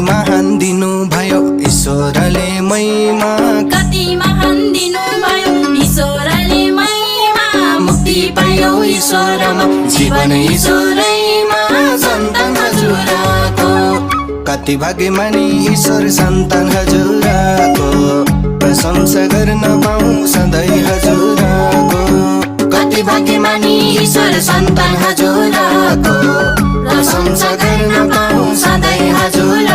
महान दिनु भयो ईश्वरले महिमा, कति महान दिनु भयो ईश्वरले महिमा। मुक्ति पायो ईश्वरमा जीवन ईश्वरैमा सन्तान हजुरको। कति भाग्यमानी ईश्वर सन्तान हजुरको, प्रशंसा गर्न पाऊँ सधैँ हजुरको। कति भाग्यमानी ईश्वर सन्तान हजुरको, प्रशंसा गर्न पाऊँ सधैँ हजुर।